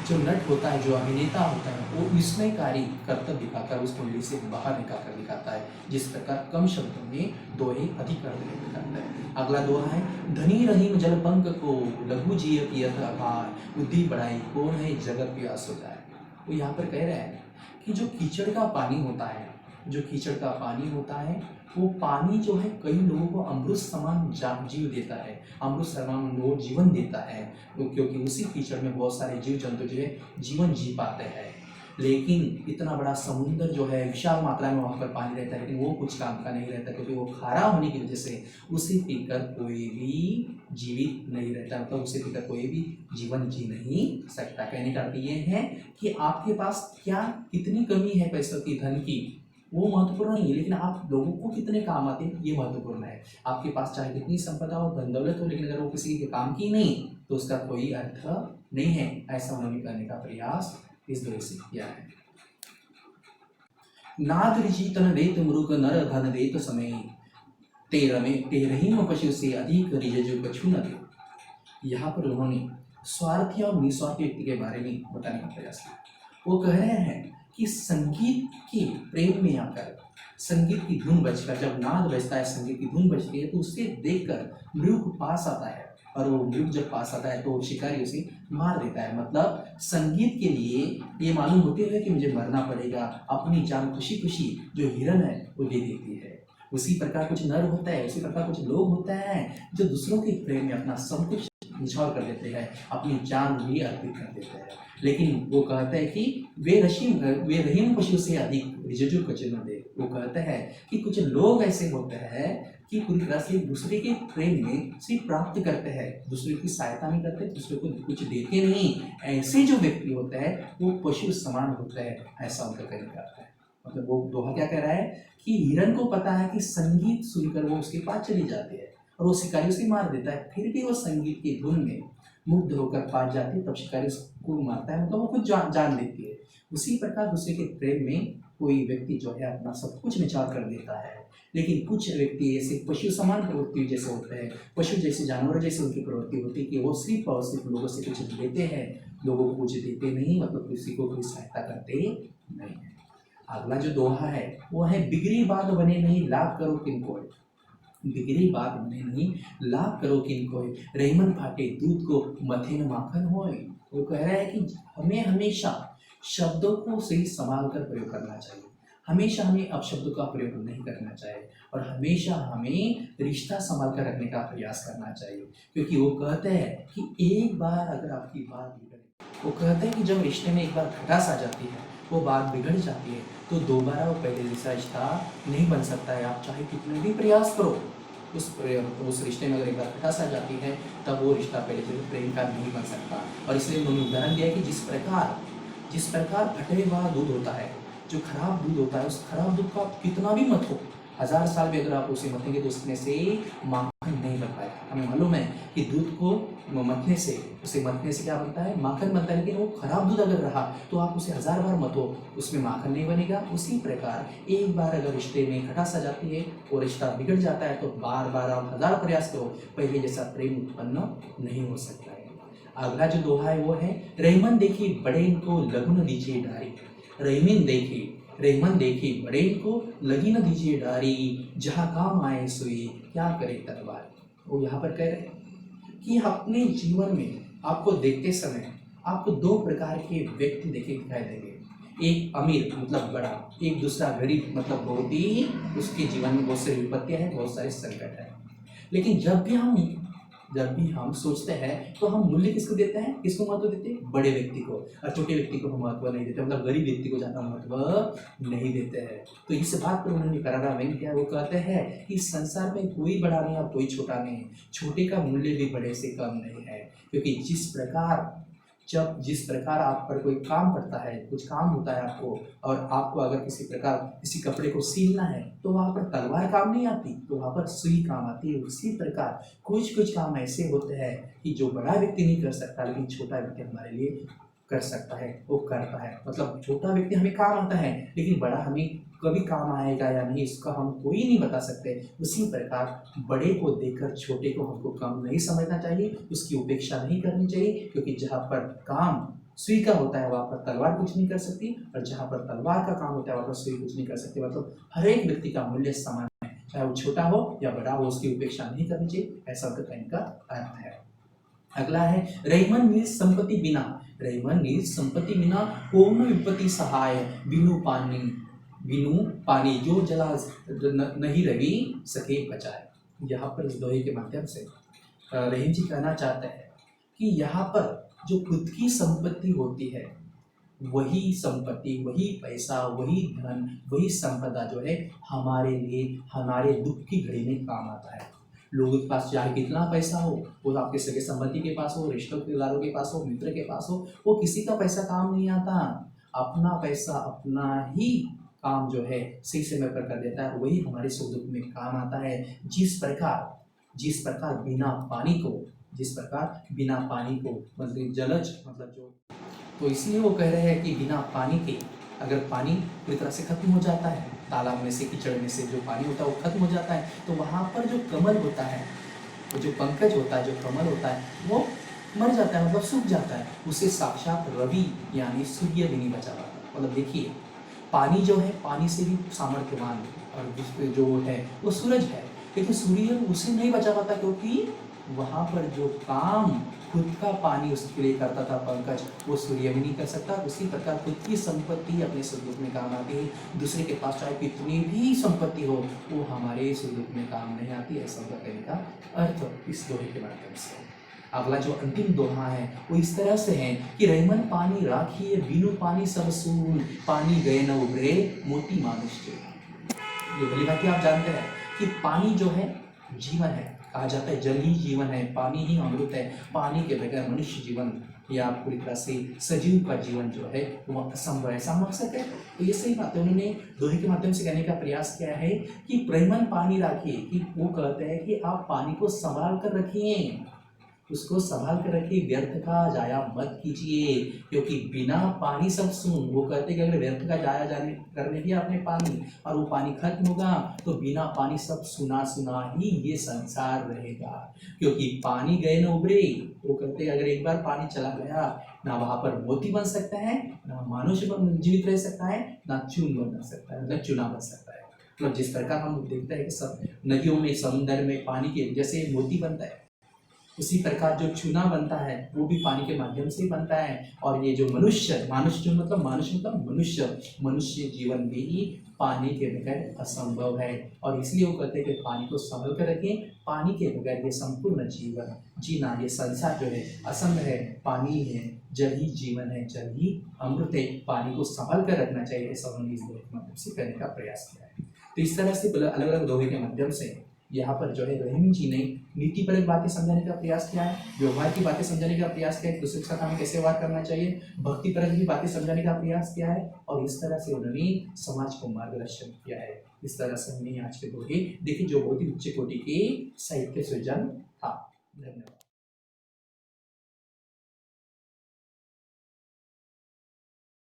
जो नट होता है, जो अभिनेता होता है, वो विस्मयकारी करतब दिखाकर उस कुंडली से बाहर निकाल दिखाता है, जिस प्रकार कम शब्दों में दोहे अधिक अर्थ व्यक्त करता है। अगला दोहा है, धनी रहीम जलपंक को लघु जिय पियत अभार, बुद्धि बढ़ाई कौन है जगत प्यास हो जाए। वो यहाँ पर कह रहे हैं कि जो कीचड़ का पानी होता है, जो कीचड़ का पानी होता है, वो पानी जो है कई लोगों को अमृत समान जीव देता है, अमृत समान लोग जीवन देता है, क्योंकि उसी कीचड़ में बहुत सारे जीव जंतु जो है जीवन जी पाते हैं। लेकिन इतना बड़ा समुद्र जो है, विशाल मात्रा में वहाँ पर पानी रहता है, लेकिन वो कुछ काम का नहीं रहता, क्योंकि वो खारा होने की वजह से उसे पीकर कोई भी जीवित नहीं रहता, मतलब उसे पीकर कोई भी जीवन जी नहीं सकता। कहने का अर्थ ये है कि आपके पास क्या कितनी कमी है पैसों की, धन की, वो महत्वपूर्ण नहीं है, लेकिन आप लोगों को कितने काम आते हैं ये महत्वपूर्ण है। आपके पास चाहे कितनी संपदा हो, धन दौलत हो, लेकिन अगर वो किसी के काम की नहीं तो उसका कोई अर्थ नहीं है। ऐसा उन्होंने करने का प्रयास इस दोहे से किया है। नाद ऋषि तन देत मृग नर धन देत समय, तेरहीम पशु से अधिक रिजजु कछु न दे। यहाँ पर उन्होंने स्वार्थी और निस्वार्थी व्यक्ति के बारे में बताने का प्रयास किया। वो कह रहे हैं कि संगीत के प्रेम में आकर, संगीत की धुन बजकर, जब नाद बजता है, संगीत की धुन बजती है, तो उसे देखकर मृग पास आता है, और वो मृग जब पास आता है तो शिकारी उसे मार देता है। मतलब संगीत के लिए ये मालूम होते हुए कि मुझे मरना पड़ेगा, अपनी जान खुशी खुशी जो हिरन है वो दे देती है। उसी प्रकार कुछ नर होता है, उसी प्रकार कुछ लोग होते हैं जो दूसरों के प्रेम में अपना सब कुछ निछावर कर देते हैं, अपनी जान भी अर्पित कर देते हैं। लेकिन वो कहते हैं कि वे रहीम पशु से अधिक रिजजु कछु न दे। वो कहते हैं कि कुछ लोग ऐसे होते हैं कि पूरी तरह से दूसरे के प्रेम में सिर्फ प्राप्त करते हैं, दूसरे की सहायता नहीं करते, दूसरे को कुछ देते नहीं। ऐसे जो व्यक्ति होते हैं वो पशु समान होते हैं, ऐसा उनका कहने का अर्थ है। मतलब वो दोहा क्या कह रहा है कि हिरन को पता है कि संगीत सुनकर वो उसके पास चली जाती है और वो शिकारी उसे मार देता है, फिर भी वो संगीत की धुन में मुग्ध होकर पास जाती है, तब शिकारी उसको मारता है, मतलब वो खुद जान देती है। उसी प्रकार दूसरे के प्रेम में कोई व्यक्ति जो है अपना सब कुछ निछावर कर देता है। लेकिन कुछ व्यक्ति ऐसे पशु समान प्रवृत्ति जैसे होते हैं, पशु जैसे, जानवर जैसे उनकी प्रवृत्ति होती है कि वो सिर्फ और सिर्फ लोगों से कुछ लेते हैं, लोगों को कुछ देते नहीं, मतलब किसी को कोई सहायता करते नहीं है। अगला जो दोहा है वो है, बिगड़ी बात बने नहीं लाभ करो किनको, बिगड़ी बात बने नहीं लाभ करो किनको, रेमन फाटे दूध को मथे न माखन होए। वो कह रहा है कि हमें हमेशा शब्दों को सही संभाल कर प्रयोग करना चाहिए, हमेशा हमें अपशब्दों का प्रयोग नहीं करना चाहिए, और हमेशा हमें रिश्ता संभाल कर रखने का प्रयास करना चाहिए। क्योंकि वो कहते हैं कि एक बार अगर आपकी बात बिगड़े, वो कहते हैं कि जब रिश्ते में एक बार खटास आ जाती है, वो बात बिगड़ जाती है, तो दोबारा वो पहले जैसा रिश्ता नहीं बन सकता है। आप चाहे कितने भी प्रयास करो, उस रिश्ते में अगर एक बार खटास आ जाती है तब वो रिश्ता पहले जैसे प्रेम का नहीं बन सकता। और इसलिए उन्होंने उदाहरण दिया कि जिस प्रकार फटे हुआ दूध होता है, जो खराब दूध होता है, उस खराब दूध का कितना भी मत हो, 1000 साल भी अगर आप उसे मथेंगे तो उसमें से माखन नहीं बन पाएगा। हमें मालूम है कि दूध को मथने से क्या बनता है, माखन बनता है, लेकिन वो खराब दूध अगर रहा तो आप उसे 1000 बार मतो, उसमें माखन नहीं बनेगा। उसी प्रकार एक बार अगर रिश्ते में खटास आ जाती है और रिश्ता बिगड़ जाता है, तो बार बार आप 1000 प्रयास करो, पहले जैसा प्रेम उत्पन्न नहीं हो सकता है। अगला जो दोहा है वो है, रहमन देखी बड़े को लघु न दीजिए डारी, रहमन देखी बड़े को लगी न दीजिए डारी, जहाँ काम आए सोई क्या करे तलवार। वो यहाँ पर कह रहे हैं कि अपने जीवन में आपको देखते समय आपको 2 प्रकार के व्यक्ति देखे दिखाई देंगे, एक अमीर मतलब बड़ा, एक दूसरा गरीब मतलब बहुत ही उसके जीवन में बहुत सारी विपत्तियां हैं, बहुत सारे संकट हैं। लेकिन जब भी हम सोचते हैं तो हम मूल्य किसको देते हैं, किसको महत्व देते हैं, बड़े व्यक्ति को, और छोटे व्यक्ति को हम महत्व नहीं देते, मतलब गरीब व्यक्ति को ज़्यादा महत्व नहीं देते हैं। तो इस बात पर उन्होंने करारा में किया। वो कहते हैं कि संसार में कोई बड़ा नहीं और कोई छोटा नहीं, छोटे का मूल्य भी बड़े से कम नहीं है। क्योंकि जिस प्रकार आप पर कोई काम पड़ता है, कुछ काम होता है आपको, और आपको अगर किसी कपड़े को सिलना है तो वहाँ पर तलवार काम नहीं आती, तो वहाँ पर सुई काम आती है। उसी प्रकार कुछ काम ऐसे होते हैं कि जो बड़ा व्यक्ति नहीं कर सकता, लेकिन छोटा व्यक्ति हमारे लिए कर सकता है, वो करता है। मतलब छोटा व्यक्ति हमें काम आता है, लेकिन बड़ा हमें कभी काम आएगा या नहीं इसका हम कोई नहीं बता सकते। उसी प्रकार बड़े को देखकर छोटे को हमको कम नहीं समझना चाहिए, उसकी उपेक्षा नहीं करनी चाहिए। क्योंकि जहाँ पर काम सुई का होता है वहाँ पर तलवार कुछ नहीं कर सकती, और जहाँ पर तलवार का काम होता है वहाँ पर सुई कुछ नहीं कर सकती। मतलब हर एक व्यक्ति का मूल्य समान है, चाहे वो छोटा हो या बड़ा हो, उसकी उपेक्षा नहीं करनी चाहिए, ऐसा उनका कहने का अर्थ है। अगला है रहीमन मीन्स संपत्ति बिना। रहीमन मीन्स संपत्ति बिना कोनो विपत्ति सहाय बिनु पानी जो जला नहीं रवि सके बचाए। यहाँ पर इस दोहे के माध्यम से रहीम जी कहना चाहते हैं कि यहाँ पर जो खुद की संपत्ति होती है, वही संपत्ति, वही पैसा, वही धन, वही संपदा जो है हमारे लिए हमारे दुख की घड़ी में काम आता है। लोगों के पास चाहे कितना पैसा हो, वो आपके सगे संबंधी के पास हो, रिश्तेदारों के पास हो, मित्र के पास हो, वो किसी का पैसा काम नहीं आता। अपना पैसा अपना ही काम जो है सही समय पर कर देता है, वही हमारे सुख दुख में काम आता है। जिस प्रकार बिना पानी को मतलब जलज मतलब जो, तो इसलिए वो कह रहे हैं कि बिना पानी के, अगर पानी पूरी तरह से खत्म हो जाता है, तालाब में से कीचड़ में से जो पानी होता है वो खत्म हो जाता है, तो वहाँ पर जो कमल होता है, वो जो पंकज होता है, जो कमल होता है, वो मर जाता है, मतलब सूख जाता है। उसे साक्षात रवि यानी सूर्य भी नहीं बचा पाता। मतलब देखिए, पानी जो है, पानी से भी सामर्थ्यवान और जो है वो सूरज है, लेकिन सूर्य उसे नहीं बचा पाता, क्योंकि वहाँ पर जो काम खुद का पानी उसके लिए करता था पंकज, वो सूर्य भी नहीं कर सकता। उसी प्रकार खुद की संपत्ति अपने सुख दुख में काम आती है, दूसरे के पास चाहे कितनी भी संपत्ति हो, वो हमारे सुख दुख में काम नहीं आती। ऐसा उनका कहने का अर्थ इस दोहे के माध्यम से। अगला जो अंतिम दोहा है वो इस तरह से है कि रहीमन पानी राखिए बिनु पानी सब सून, पानी गए न उभरे मोती मानुष। ये भली बात आप जानते हैं कि पानी जो है जीवन है, कहा जाता है जल ही जीवन है, पानी ही अमृत है, पानी के बगैर मनुष्य जीवन या पूरी तरह से सजीव का जीवन जो है वो असंभव है, ऐसा मकसद है। तो ये सही बात है, उन्होंने दोहे के माध्यम से कहने का प्रयास किया है कि रहीमन पानी राखिए, कि वो कहते हैं कि आप पानी को संभाल कर रखिए, उसको संभाल कर रखिए, व्यर्थ का जाया मत कीजिए, क्योंकि बिना पानी सब सून। वो कहते हैं कि अगर व्यर्थ का जाया जाने करने दिया आपने पानी और वो पानी खत्म होगा, तो बिना पानी सब सुना सुना ही ये संसार रहेगा, क्योंकि पानी गए न उभरे। वो कहते हैं अगर एक बार पानी चला गया, ना वहाँ पर मोती बन सकता है, ना मनुष्य जीवित रह सकता है, ना चून बन सकता है, मतलब चूना बन सकता है। मतलब जिस प्रकार हम देखते हैं कि सब नदियों में, समुद्र में पानी के जैसे मोती बनता है, उसी प्रकार जो चूना बनता है वो भी पानी के माध्यम से बनता है। और ये जो मनुष्य मतलब मनुष्य जीवन भी पानी के बगैर असंभव है। और इसलिए वो कहते हैं कि पानी को संभल कर रखें, पानी के बगैर ये संपूर्ण जीवन जीना, ये संसार जो है असंभव है। पानी है, जल ही जीवन है, जल ही अमृत है, पानी को संभल कर रखना चाहिए, ऐसा उन्होंने इस दोहे के माध्यम से कहने का प्रयास किया है। तो इस तरह से अलग अलग दोहे के माध्यम से यहाँ पर जो है रहीम जी ने नीतिपरक बातें समझाने का प्रयास किया है, व्यवहार की बातें समझाने का प्रयास किया है, दूसरे के साथ हमें कैसे व्यवहार करना चाहिए, भक्तिपरक भी बातें समझाने का प्रयास किया है, और इस तरह से उन्होंने समाज को मार्गदर्शन किया है। इस तरह से हमने आज के दोहे देखिए, जो बहुत ही उच्च कोटि के साहित्य सृजन था। धन्यवाद।